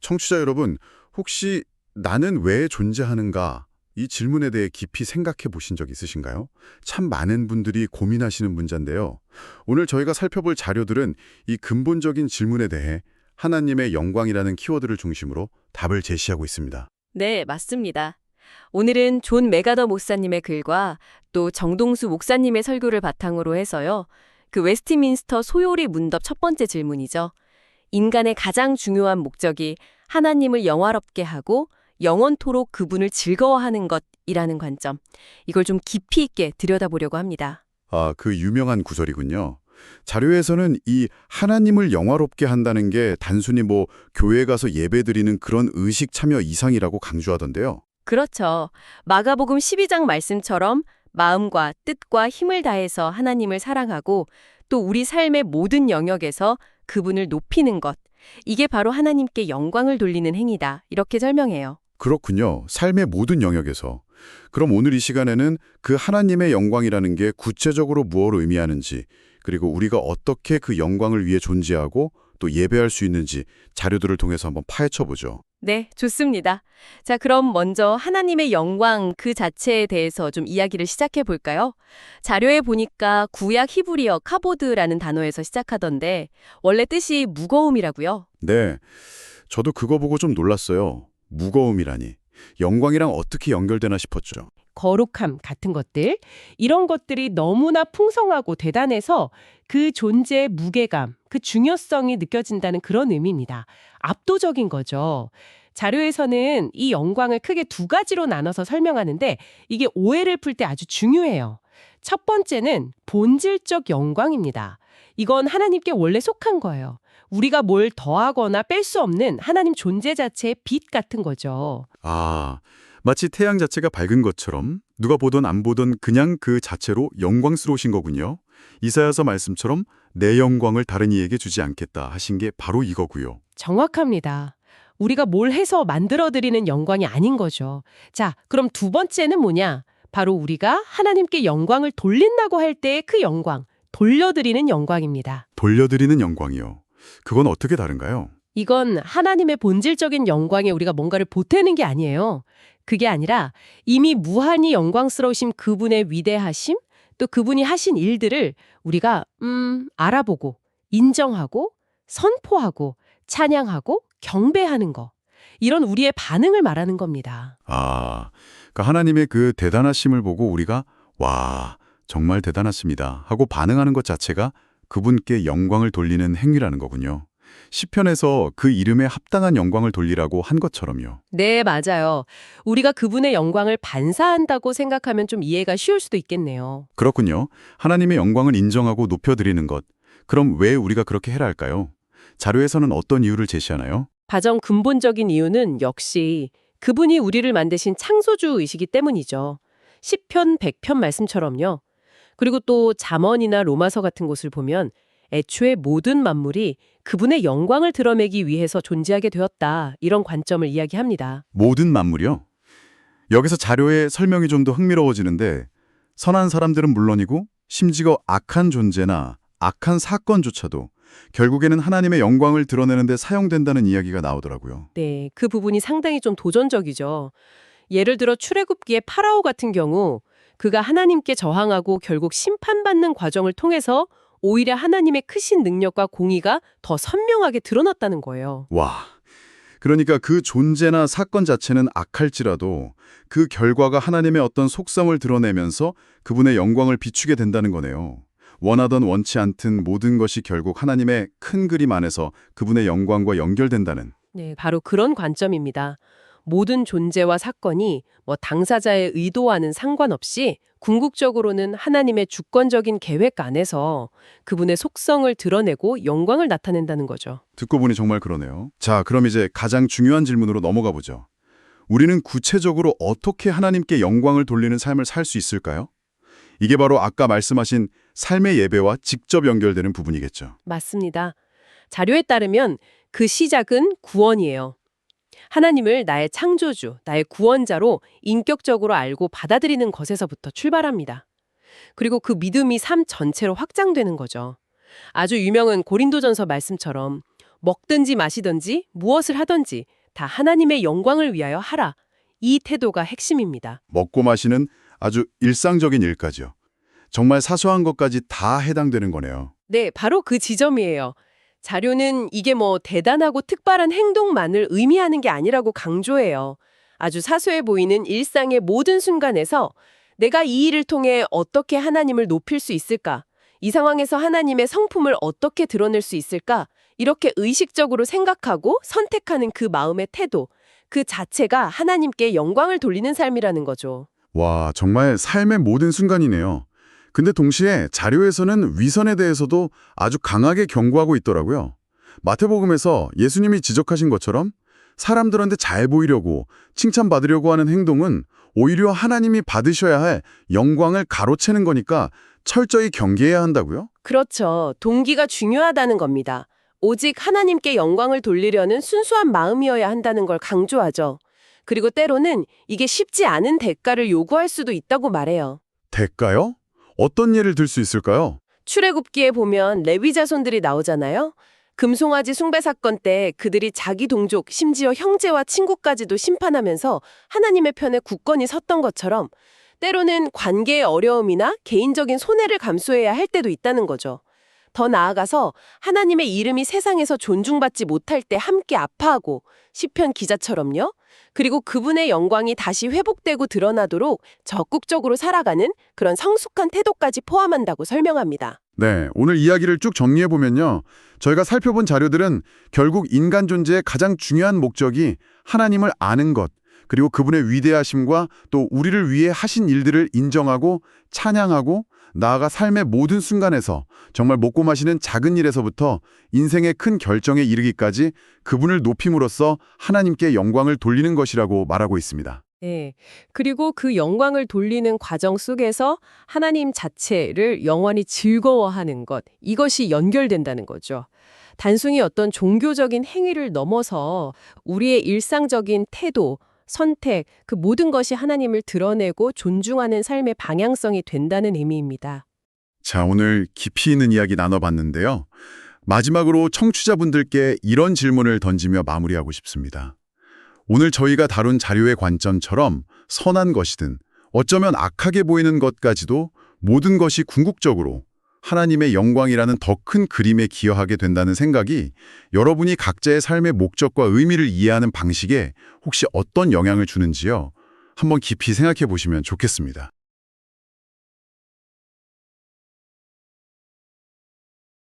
청취자 여러분, 혹시 나는 왜 존재하는가? 이 질문에 대해 깊이 생각해 보신 적 있으신가요? 참 많은 분들이 고민하시는 문제인데요. 오늘 저희가 살펴볼 자료들은 이 근본적인 질문에 대해 하나님의 영광이라는 키워드를 중심으로 답을 제시하고 있습니다. 네, 맞습니다. 오늘은 존 메가더 목사님의 글과 또 정동수 목사님의 설교를 바탕으로 해서요. 그 웨스트민스터 소요리 문답 첫 번째 질문이죠. 인간의 가장 중요한 목적이 하나님을 영화롭게 하고 영원토록 그분을 즐거워하는 것이라는 관점. 이걸 좀 깊이 있게 들여다보려고 합니다. 아, 그 유명한 구절이군요. 자료에서는 이 하나님을 영화롭게 한다는 게 단순히 교회 가서 예배드리는 그런 의식 참여 이상이라고 강조하던데요. 그렇죠. 마가복음 12장 말씀처럼 마음과 뜻과 힘을 다해서 하나님을 사랑하고 또 우리 삶의 모든 영역에서 그분을 높이는 것. 이게 바로 하나님께 영광을 돌리는 행위다. 이렇게 설명해요. 그렇군요. 삶의 모든 영역에서. 그럼 오늘 이 시간에는 그 하나님의 영광이라는 게 구체적으로 무엇을 의미하는지, 그리고 우리가 어떻게 그 영광을 위해 존재하고 또 예배할 수 있는지 자료들을 통해서 한번 파헤쳐보죠. 네, 좋습니다. 자, 그럼 먼저 하나님의 영광 그 자체에 대해서 좀 이야기를 시작해 볼까요? 자료에 보니까 구약 히브리어 카보드라는 단어에서 시작하던데 원래 뜻이 무거움이라고요. 네, 저도 그거 보고 좀 놀랐어요. 무거움이라니. 영광이랑 어떻게 연결되나 싶었죠. 거룩함 같은 것들, 이런 것들이 너무나 풍성하고 대단해서 그 존재의 무게감, 그 중요성이 느껴진다는 그런 의미입니다. 압도적인 거죠. 자료에서는 이 영광을 크게 두 가지로 나눠서 설명하는데 이게 오해를 풀 때 아주 중요해요. 첫 번째는 본질적 영광입니다. 이건 하나님께 원래 속한 거예요. 우리가 뭘 더하거나 뺄 수 없는 하나님 존재 자체의 빛 같은 거죠. 아, 마치 태양 자체가 밝은 것처럼 누가 보던 안 보던 그냥 그 자체로 영광스러우신 거군요. 이사야서 말씀처럼 내 영광을 다른 이에게 주지 않겠다 하신 게 바로 이거고요. 정확합니다. 우리가 뭘 해서 만들어드리는 영광이 아닌 거죠. 자, 그럼 두 번째는 뭐냐? 바로 우리가 하나님께 영광을 돌린다고 할 때의 그 영광, 돌려드리는 영광입니다. 돌려드리는 영광이요. 그건 어떻게 다른가요? 이건 하나님의 본질적인 영광에 우리가 뭔가를 보태는 게 아니에요. 그게 아니라 이미 무한히 영광스러우신 그분의 위대하심, 또 그분이 하신 일들을 우리가 알아보고 인정하고 선포하고 찬양하고 경배하는 거. 이런 우리의 반응을 말하는 겁니다. 아, 그러니까 하나님의 그 대단하심을 보고 우리가 와, 정말 대단하십니다 하고 반응하는 것 자체가 그분께 영광을 돌리는 행위라는 거군요. 시편에서 그 이름에 합당한 영광을 돌리라고 한 것처럼요. 네, 맞아요. 우리가 그분의 영광을 반사한다고 생각하면 좀 이해가 쉬울 수도 있겠네요. 그렇군요. 하나님의 영광을 인정하고 높여드리는 것. 그럼 왜 우리가 그렇게 해야 할까요? 자료에서는 어떤 이유를 제시하나요? 가장 근본적인 이유는 역시 그분이 우리를 만드신 창조주이시기 때문이죠. 시편 100편 말씀처럼요. 그리고 또 잠언이나 로마서 같은 곳을 보면 애초에 모든 만물이 그분의 영광을 드러내기 위해서 존재하게 되었다. 이런 관점을 이야기합니다. 모든 만물이요? 여기서 자료의 설명이 좀 더 흥미로워지는데 선한 사람들은 물론이고 심지어 악한 존재나 악한 사건조차도 결국에는 하나님의 영광을 드러내는 데 사용된다는 이야기가 나오더라고요. 네, 그 부분이 상당히 좀 도전적이죠. 예를 들어 출애굽기의 파라오 같은 경우 그가 하나님께 저항하고 결국 심판받는 과정을 통해서 오히려 하나님의 크신 능력과 공의가 더 선명하게 드러났다는 거예요. 와, 그러니까 그 존재나 사건 자체는 악할지라도 그 결과가 하나님의 어떤 속성을 드러내면서 그분의 영광을 비추게 된다는 거네요. 원하던 원치 않든 모든 것이 결국 하나님의 큰 그림 안에서 그분의 영광과 연결된다는. 네, 바로 그런 관점입니다. 모든 존재와 사건이 당사자의 의도와는 상관없이 궁극적으로는 하나님의 주권적인 계획 안에서 그분의 속성을 드러내고 영광을 나타낸다는 거죠. 듣고 보니 정말 그러네요. 자, 그럼 이제 가장 중요한 질문으로 넘어가 보죠. 우리는 구체적으로 어떻게 하나님께 영광을 돌리는 삶을 살 수 있을까요? 이게 바로 아까 말씀하신 삶의 예배와 직접 연결되는 부분이겠죠. 맞습니다. 자료에 따르면 그 시작은 구원이에요. 하나님을 나의 창조주, 나의 구원자로 인격적으로 알고 받아들이는 것에서부터 출발합니다. 그리고 그 믿음이 삶 전체로 확장되는 거죠. 아주 유명한 고린도전서 말씀처럼 먹든지 마시든지 무엇을 하든지 다 하나님의 영광을 위하여 하라. 이 태도가 핵심입니다. 먹고 마시는 아주 일상적인 일까지요. 정말 사소한 것까지 다 해당되는 거네요. 네, 바로 그 지점이에요. 자료는 이게 뭐 대단하고 특별한 행동만을 의미하는 게 아니라고 강조해요. 아주 사소해 보이는 일상의 모든 순간에서 내가 이 일을 통해 어떻게 하나님을 높일 수 있을까? 이 상황에서 하나님의 성품을 어떻게 드러낼 수 있을까? 이렇게 의식적으로 생각하고 선택하는 그 마음의 태도, 그 자체가 하나님께 영광을 돌리는 삶이라는 거죠. 와, 정말 삶의 모든 순간이네요. 근데 동시에 자료에서는 위선에 대해서도 아주 강하게 경고하고 있더라고요. 마태복음에서 예수님이 지적하신 것처럼 사람들한테 잘 보이려고 칭찬받으려고 하는 행동은 오히려 하나님이 받으셔야 할 영광을 가로채는 거니까 철저히 경계해야 한다고요? 그렇죠. 동기가 중요하다는 겁니다. 오직 하나님께 영광을 돌리려는 순수한 마음이어야 한다는 걸 강조하죠. 그리고 때로는 이게 쉽지 않은 대가를 요구할 수도 있다고 말해요. 대가요? 어떤 예를 들 수 있을까요? 출애굽기에 보면 레위 자손들이 나오잖아요. 금송아지 숭배 사건 때 그들이 자기 동족, 심지어 형제와 친구까지도 심판하면서 하나님의 편에 굳건히 섰던 것처럼 때로는 관계의 어려움이나 개인적인 손해를 감수해야 할 때도 있다는 거죠. 더 나아가서 하나님의 이름이 세상에서 존중받지 못할 때 함께 아파하고 시편 기자처럼요. 그리고 그분의 영광이 다시 회복되고 드러나도록 적극적으로 살아가는 그런 성숙한 태도까지 포함한다고 설명합니다. 네, 오늘 이야기를 쭉 정리해보면요. 저희가 살펴본 자료들은 결국 인간 존재의 가장 중요한 목적이 하나님을 아는 것, 그리고 그분의 위대하심과 또 우리를 위해 하신 일들을 인정하고 찬양하고 나아가 삶의 모든 순간에서 정말 먹고 마시는 작은 일에서부터 인생의 큰 결정에 이르기까지 그분을 높임으로써 하나님께 영광을 돌리는 것이라고 말하고 있습니다. 네. 그리고 그 영광을 돌리는 과정 속에서 하나님 자체를 영원히 즐거워하는 것, 이것이 연결된다는 거죠. 단순히 어떤 종교적인 행위를 넘어서 우리의 일상적인 태도, 선택, 그 모든 것이 하나님을 드러내고 존중하는 삶의 방향성이 된다는 의미입니다. 자, 오늘 깊이 있는 이야기 나눠봤는데요. 마지막으로 청취자분들께 이런 질문을 던지며 마무리하고 싶습니다. 오늘 저희가 다룬 자료의 관점처럼 선한 것이든 어쩌면 악하게 보이는 것까지도 모든 것이 궁극적으로 하나님의 영광이라는 더 큰 그림에 기여하게 된다는 생각이 여러분이 각자의 삶의 목적과 의미를 이해하는 방식에 혹시 어떤 영향을 주는지요? 한번 깊이 생각해 보시면 좋겠습니다.